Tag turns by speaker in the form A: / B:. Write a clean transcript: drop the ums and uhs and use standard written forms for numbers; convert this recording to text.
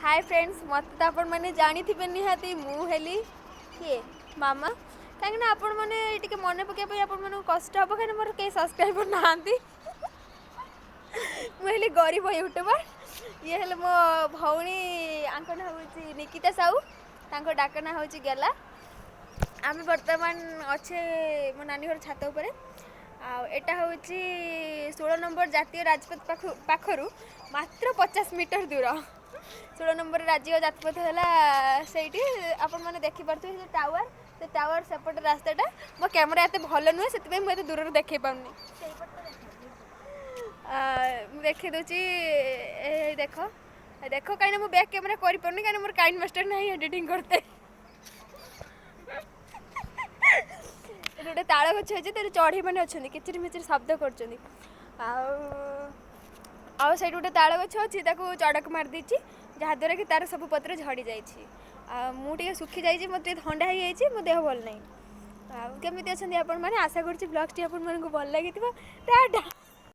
A: Hi friends मत तो आपण मैंने जानी थे निहाती मुझे किए मामा कहीं आपण मैंने टे मन पकड़ आपण मन कष्ट हम कहीं मोर कई सब्सक्राइबर नहांती मुझे गरीब यूट्यूबर ये हेल्ले मो भौणी आंक ना हूँ निकिता साहू तांको डाक ना हूँ गेला आम बर्तमान अच्छे मो नानी घर छात उपर आटा हूँ 16 नंबर जातीय राजपथ पाखर मात्र 50 मीटर दूर 16 नंबर राज्य जातपथ है से आपण मैंने देखिपे टावर से टावर सेपट रास्ताटा मो कैमेरा एत भल नुहे से मुझे दूर देखे पाऊनी देखी दूची देख देख कहीं मुझे बैक कैमेरा कर कहीं मोर काइन मास्टर ना एडिटिंग करते गोटे ताल गछ अच्छे तेरे चढ़ी मैंने अच्छा किचिर मिचिर शब्द कर गोटे ताल गछ अच्छी चड़क मार देती जहाद्वारा कि तार सब पत्र झड़ी जाइए मुझे सुखी जाइए मत थंडा हो जाइए मो देह भल ना केमी अच्छा आपण मैंने आशा कर ब्लग्स आपको भल लगी टाटा।